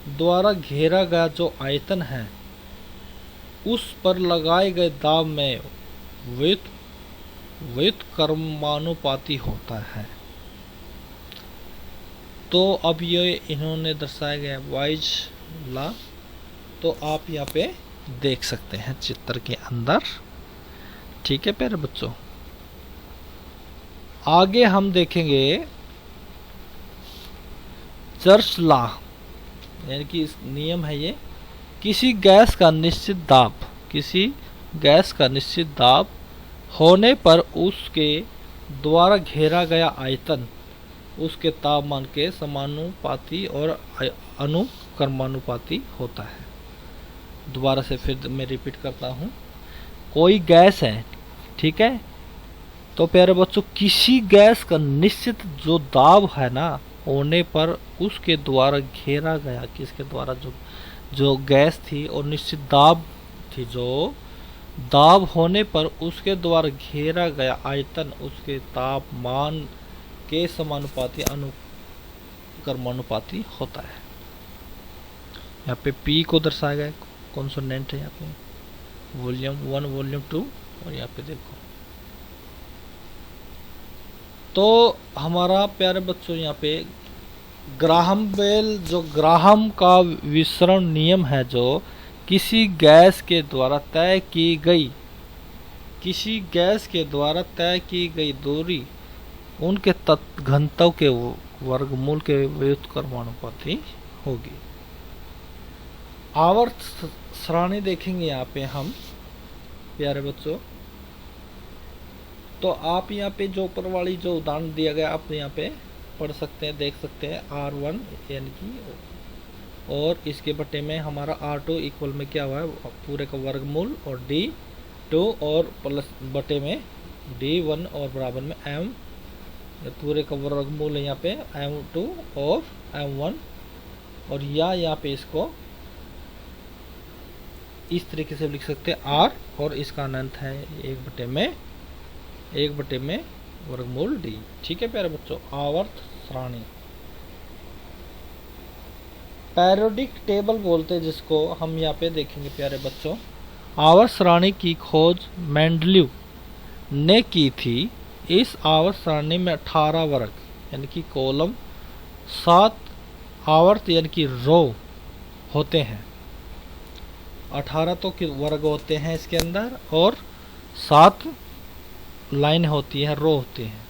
द्वारा घेरा गया जो आयतन है उस पर लगाए गए दाब में व्युत्क्रमानुपाती होता है। तो अब ये इन्होंने दर्शाया गया बॉयज लॉ, तो आप यहाँ पे देख सकते हैं चित्र के अंदर, ठीक है प्यारे बच्चों। आगे हम देखेंगे चर्च लॉ। यानी कि इस नियम है ये, किसी गैस का निश्चित दाब, किसी गैस का निश्चित दाब होने पर उसके द्वारा घेरा गया आयतन उसके तापमान के समानुपाती और अनुक्रमानुपाती होता है। दोबारा से फिर मैं रिपीट करता हूँ। कोई गैस है, ठीक है, तो प्यारे बच्चों किसी गैस का निश्चित जो दाब है ना होने पर उसके द्वारा घेरा गया, किसके द्वारा, जो गैस थी और निश्चित दाब थी, जो दाब होने पर उसके द्वारा घेरा गया आयतन उसके तापमान के समानुपाती अनुक्रमानुपाती होता है। यहाँ पे P को दर्शाया गया कॉन्सोनेंट है, यहाँ पे वॉल्यूम 1 वॉल्यूम 2 और यहाँ पे देखो। तो हमारा प्यारे बच्चों यहाँ पे ग्राहम बेल, जो ग्राहम का विसरण नियम है, जो किसी गैस के द्वारा तय की गई, किसी गैस के द्वारा तय की गई दूरी उनके घनत्व के वर्गमूल के व्युत्क्रमानुपाती होगी। आवर्त सारणी देखेंगे यहाँ पे हम प्यारे बच्चों। तो आप यहाँ पे जो ऊपर वाली जो उदाहरण दिया गया आप यहाँ पे पढ़ सकते हैं, देख सकते हैं। R1 यानी कि, और इसके बटे में हमारा R2 इक्वल में क्या हुआ है, पूरे का वर्गमूल, और D2 और प्लस बटे में D1 और बराबर में M पूरे का वर्गमूल है यहाँ पे M2 और M1। और या यहाँ पे इसको इस तरीके से लिख सकते हैं R, और इसका अनंत है 1/में वर्गमूल D। ठीक है प्यारे बच्चों। आवर्त सारणी, पैरियोडिक टेबल बोलते हैं जिसको, हम यहाँ पे देखेंगे प्यारे बच्चों। आवर्त सारणी की खोज मेंडलीव ने की थी। इस आवर्त सारणी में 18 वर्ग यानी कि कॉलम, 7 आवर्त यानी कि रो होते हैं। 18 तो वर्ग होते हैं इसके अंदर, और 7 लाइन होती है, रो होते हैं।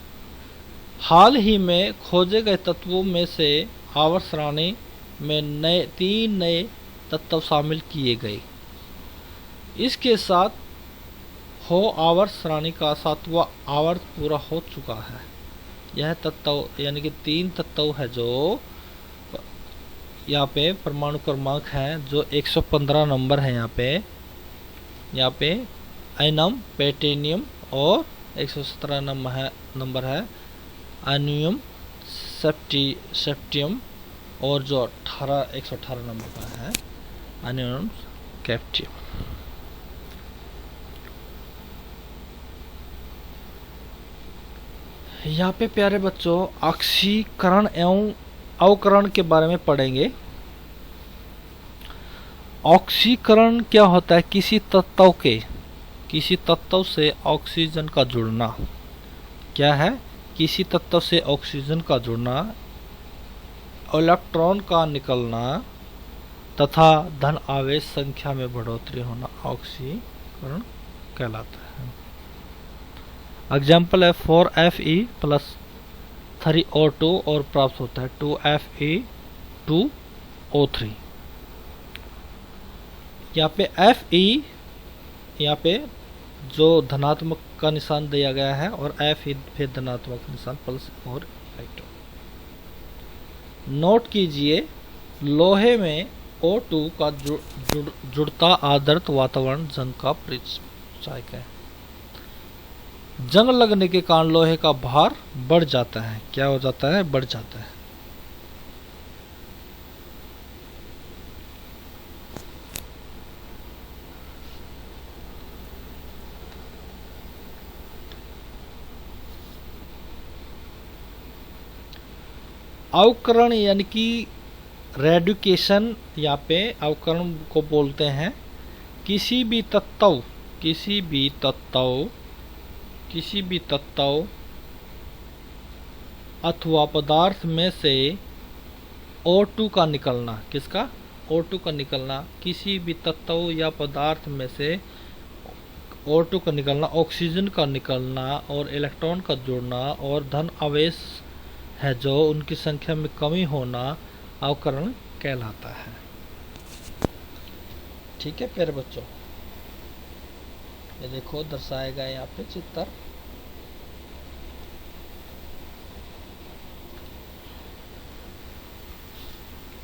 हाल ही में खोजे गए तत्वों में से आवर्त सारणी में 3 नए तत्व शामिल किए गए। इसके साथ हो आवर्त सारणी का 7वां आवर्त पूरा हो चुका है। यह तत्व यानी कि 3 तत्व है जो यहाँ पे परमाणु क्रमांक है, जो 115 नंबर है यहाँ पे एनम, प्लेटिनियम, और 117 नंबर है एनियम, सेप्टियम, और जो 118 नंबर का है एनियम कैप्टियम। यहाँ पे प्यारे बच्चों ऑक्सीकरण एवं अवकरण के बारे में पढ़ेंगे। ऑक्सीकरण क्या होता है, किसी तत्व से ऑक्सीजन का जुड़ना। क्या है, किसी तत्व से ऑक्सीजन का जुड़ना, इलेक्ट्रॉन का निकलना तथा धन आवेश संख्या में बढ़ोतरी होना ऑक्सीकरण कहलाता है। एग्जाम्पल है 4Fe प्लस 3O2 और प्राप्त होता है 2Fe2O3। यहाँ पे Fe यहाँ पे जो धनात्मक का निशान दिया गया है, और Fe फिर धनात्मक निशान प्लस और इलेक्ट्रॉन। नोट कीजिए लोहे में O2 का जुड़ता आदर्श वातावरण जंग का परिचायक है। जंग लगने के कारण लोहे का भार बढ़ जाता है। क्या हो जाता है, बढ़ जाता है। अवकरण यानी कि रेडिकेशन, यहाँ पे अवकरण को बोलते हैं किसी भी तत्व अथवा पदार्थ में से O2 का निकलना। किसका, O2 का निकलना। किसी भी तत्व या पदार्थ में से O2 का निकलना, ऑक्सीजन का निकलना, और इलेक्ट्रॉन का जुड़ना, और धन आवेश है जो उनकी संख्या में कमी होना अवकरण कहलाता है। ठीक है प्यारे बच्चों, ये देखो दर्शाया गया यहाँ पे चित्र।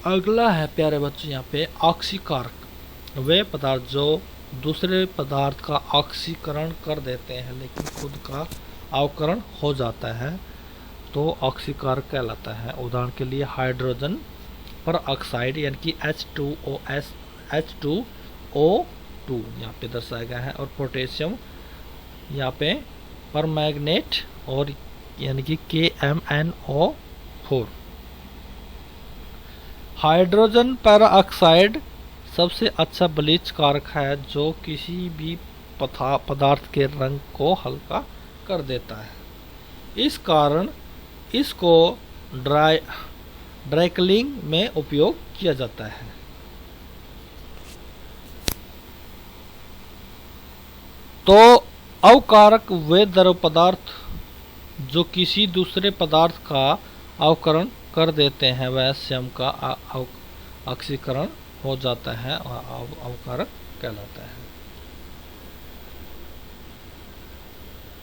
अगला है प्यारे बच्चों यहाँ पे ऑक्सीकारक। वे पदार्थ जो दूसरे पदार्थ का ऑक्सीकरण कर देते हैं लेकिन खुद का अवकरण हो जाता है तो ऑक्सीकारक कहलाता है। उदाहरण के लिए हाइड्रोजन पर ऑक्साइड यानी कि H2O2 यहाँ पे दर्शाया गया है, और पोटेशियम यहाँ पे परमैंगनेट और यानी कि KMnO4। हाइड्रोजन पर ऑक्साइड सबसे अच्छा ब्लीच कारक है जो किसी भी पदार्थ के रंग को हल्का कर देता है। इस कारण इसको ड्राइक्लिंग में उपयोग किया जाता है। तो अवकारक वे द्रव पदार्थ जो किसी दूसरे पदार्थ का अवकरण कर देते हैं वह स्वयं का ऑक्सीकरण हो जाता है और अवकारक कहलाता है।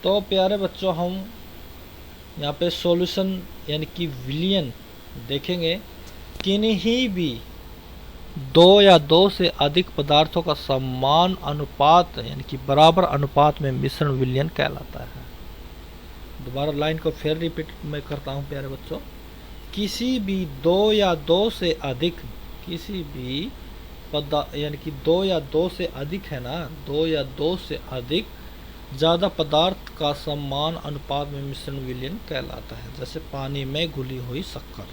तो प्यारे बच्चों, हम यहाँ पे सॉल्यूशन यानी कि विलयन देखेंगे। किन्हीं भी दो या दो से अधिक पदार्थों का समान अनुपात यानी कि बराबर अनुपात में मिश्रण विलयन कहलाता है। दोबारा लाइन को फिर रिपीट मैं करता हूँ प्यारे बच्चों। किसी भी दो या दो से अधिक, किसी भी यानी कि दो या दो से अधिक है ना, दो या दो से अधिक ज़्यादा पदार्थ का समान अनुपात में मिश्रण विलयन कहलाता है। जैसे पानी में घुली हुई शक्कर,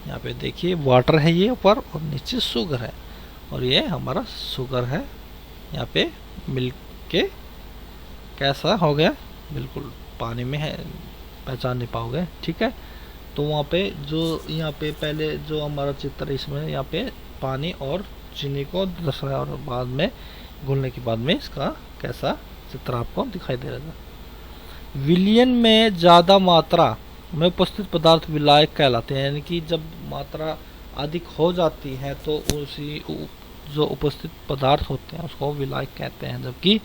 यहाँ पे देखिए वाटर है ये ऊपर और नीचे शुगर है, और ये हमारा शुगर है यहाँ पे मिल के कैसा हो गया, बिल्कुल पानी में है, पहचान नहीं पाओगे। ठीक है, तो वहाँ पे जो यहाँ पे पहले जो हमारा चित्र है इसमें यहाँ पे पानी और चीनी को दर्शाया और बाद में घुलने के बाद में इसका कैसा चित्र आपको दिखाई दे रहा है। विलयन में ज़्यादा मात्रा में उपस्थित पदार्थ विलायक कहलाते हैं, यानी कि जब मात्रा अधिक हो जाती है तो उसी जो उपस्थित पदार्थ होते हैं उसको विलायक कहते हैं, जबकि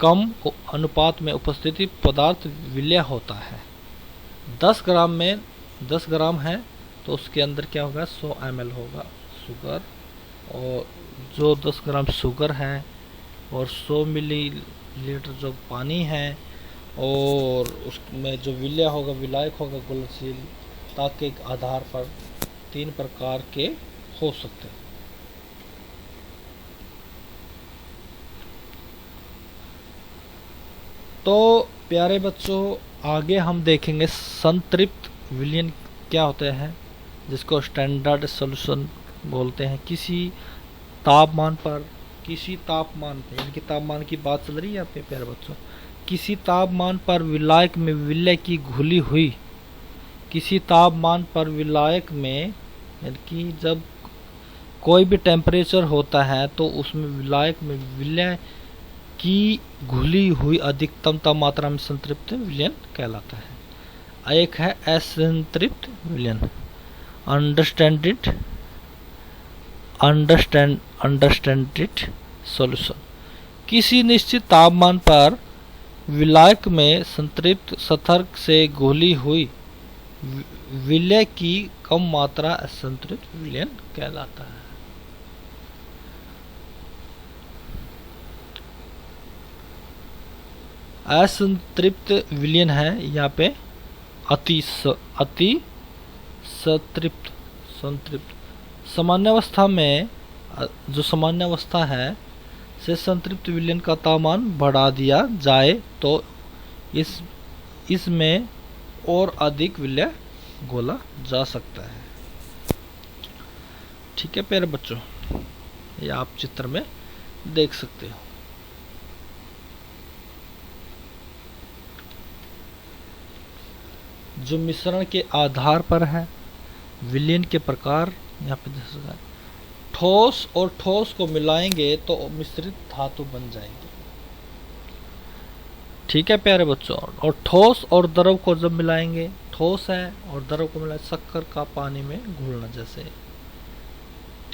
कम अनुपात में उपस्थिति पदार्थ विलय होता है। 10 ग्राम में 10 ग्राम है तो उसके अंदर क्या होगा, 100 ml होगा शुगर, और जो 10 ग्राम शुगर है और 100 मिलीलीटर जो पानी है, और उसमें जो विलय होगा विलायक होगा घुलनशील, ताकि एक आधार पर 3 प्रकार के हो सकते हैं। तो प्यारे बच्चों, आगे हम देखेंगे संतृप्त विलयन क्या होते हैं, जिसको स्टैंडर्ड सॉल्यूशन बोलते हैं। किसी तापमान पर यानी कि तापमान की बात चल रही है यहाँ पे प्यारे बच्चों, किसी तापमान पर विलायक में विलय की घुली हुई, किसी तापमान पर विलायक में यानी कि जब कोई भी टेम्परेचर होता है तो उसमें विलायक में विलय की घुली हुई अधिकतम मात्रा में संतृप्त विलयन कहलाता है। एक है असंतृप्त विलयन, अंडरस्टैंडेड सॉल्यूशन। किसी निश्चित तापमान पर विलायक में संतृप्त सतर्क से घुली हुई विलय की कम मात्रा असंतृप्त विलयन कहलाता है। असंतृप्त विलयन है यहाँ पे अति संतृप्त। सामान्य अवस्था में जो सामान्य अवस्था है से संतृप्त विलयन का तापमान बढ़ा दिया जाए तो इसमें और अधिक विलय घोला जा सकता है। ठीक है प्यारे बच्चों, ये आप चित्र में देख सकते हो। जो मिश्रण के आधार पर है विलयन के प्रकार यहाँ पे देख सकते हैं। ठोस और ठोस को मिलाएंगे तो मिश्रित धातु बन जाएंगे। ठीक है प्यारे बच्चों, और ठोस और द्रव को जब मिलाएंगे, ठोस है और द्रव को मिलाए, शक्कर का पानी में घुलना जैसे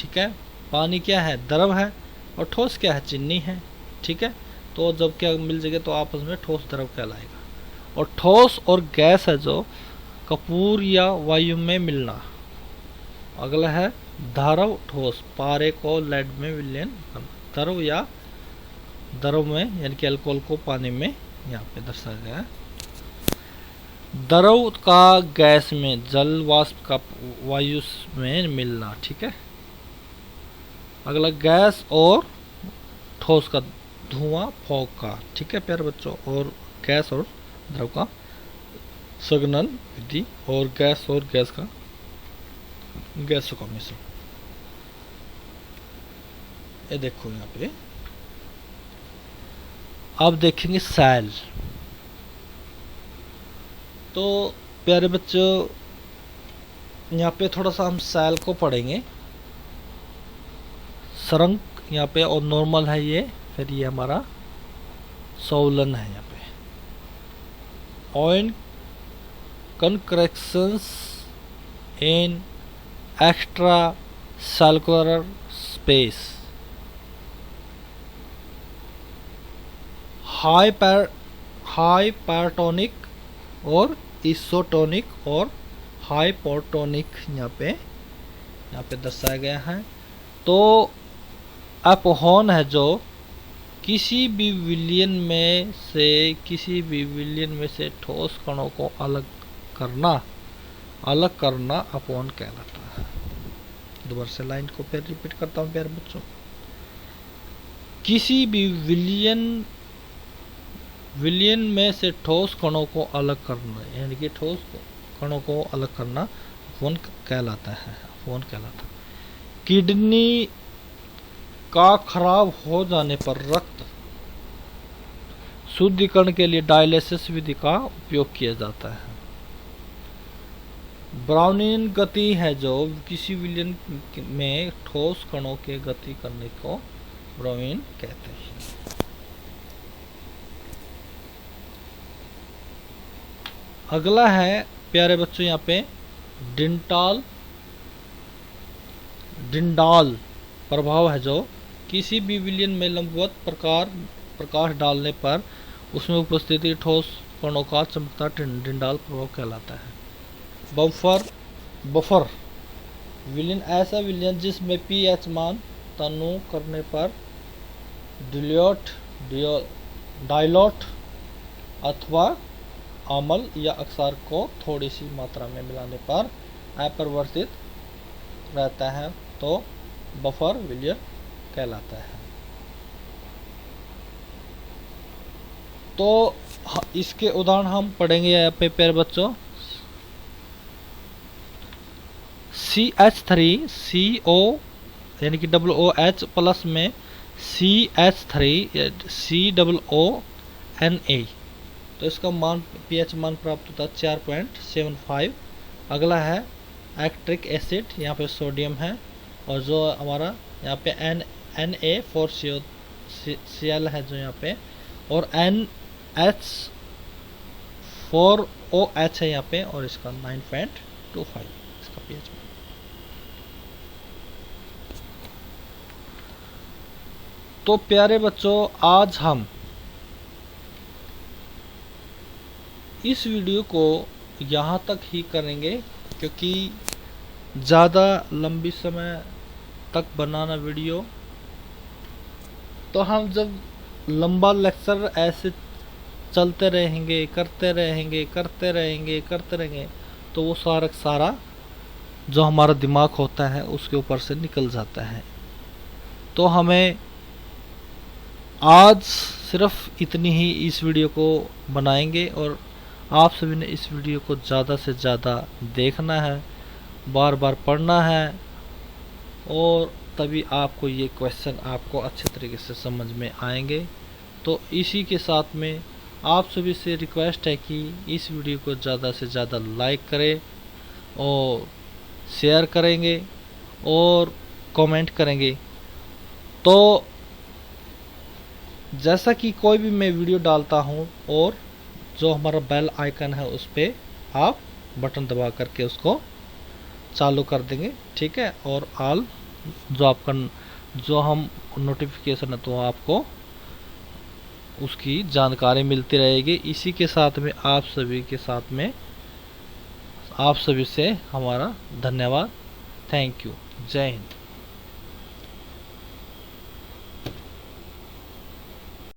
ठीक है। पानी क्या है, द्रव है, और ठोस क्या है, चीनी है, ठीक है। तो जब क्या मिल जाएगा तो आपस में ठोस द्रव कहलाएगा। और ठोस और गैस है जो कपूर या वायु में मिलना। अगला है द्रव ठोस, पारे को लेड में विलयन करना। द्रव या द्रव में यानी कि अल्कोहल को पानी में यहाँ पे दर्शाया गया है। द्रव का गैस में, जल वाष्प का वायु में मिलना, ठीक है। अगला गैस और ठोस का धुआं, फॉग का, ठीक है प्यारे बच्चों। और गैस और द्रव का संघनन विधि, और गैस और गैसों का मिश्रण। ये देखो यहाँ पे अब देखेंगे सेल। तो प्यारे बच्चों यहाँ पे थोड़ा सा हम सेल को पढ़ेंगे। सरंग यहाँ पे और नॉर्मल है ये, फिर ये हमारा सोलन है यहाँ पे। Eoin concretions in extracellular space, hypertonic और इसोटोनिक और हाइपोटोनिक यहाँ पे दर्शाया गया है। तो अपहोन है जो किसी भी विलयन में से ठोस कणों को अलग करना अपहोन कहलाता है। दोबारा से लाइन को फिर रिपीट करता हूँ प्यारे बच्चों। किसी भी विलयन में से ठोस कणों को अलग करना, यानी कि ठोस कणों को अलग करना अपहोन कहलाता है। किडनी का खराब हो जाने पर रक्त शुद्धिकरण के लिए डायलिसिस विधि का उपयोग किया जाता है। ब्राउनियन गति है जो किसी विलयन में ठोस कणों के गति करने को ब्राउनियन कहते हैं। अगला है प्यारे बच्चों यहाँ पे डिंडाल प्रभाव है जो किसी भी विलयन में लंबवत प्रकाश डालने पर उसमें उपस्थिति ठोस कणों का चमकता डिंडाल प्रभाव कहलाता है। बफर विलयन ऐसा विलयन जिसमें पीएच मान तनु करने पर डाइलोट अथवा अम्ल या अक्सर को थोड़ी सी मात्रा में मिलाने पर अपरिवर्तित रहता है तो बफर विलयन कहलाता है। तो इसके उदाहरण हम पढ़ेंगे यहाँ पे प्यारे बच्चों। CH3CO यानी कि OH प्लस में CH3COONA, तो इसका मान pH मान प्राप्त होता है 4.75। अगला है एक्ट्रिक एसिड, यहाँ पे सोडियम है, और जो हमारा यहाँ पे Na4CL है जो यहाँ पे, और NH4OH है यहाँ पे, और इसका 9.25 इसका pH। तो प्यारे बच्चों आज हम इस वीडियो को यहाँ तक ही करेंगे, क्योंकि ज़्यादा लंबी समय तक बनाना वीडियो, तो हम जब लंबा लेक्चर ऐसे चलते रहेंगे करते रहेंगे तो वो सारा जो हमारा दिमाग होता है उसके ऊपर से निकल जाता है। तो हमें आज सिर्फ इतनी ही इस वीडियो को बनाएंगे, और आप सभी ने इस वीडियो को ज़्यादा से ज़्यादा देखना है, बार बार पढ़ना है, और तभी आपको ये क्वेश्चन आपको अच्छे तरीके से समझ में आएंगे। तो इसी के साथ में आप सभी से रिक्वेस्ट है कि इस वीडियो को ज़्यादा से ज़्यादा लाइक करें और शेयर करेंगे और कमेंट करेंगे। तो जैसा कि कोई भी मैं वीडियो डालता हूं, और जो हमारा बेल आइकन है उस पर आप बटन दबा करके उसको चालू कर देंगे, ठीक है, और ऑल जो हम नोटिफिकेशन है तो आपको उसकी जानकारी मिलती रहेगी। इसी के साथ में आप सभी के साथ में आप सभी से हमारा धन्यवाद। Thank you. जय हिंद।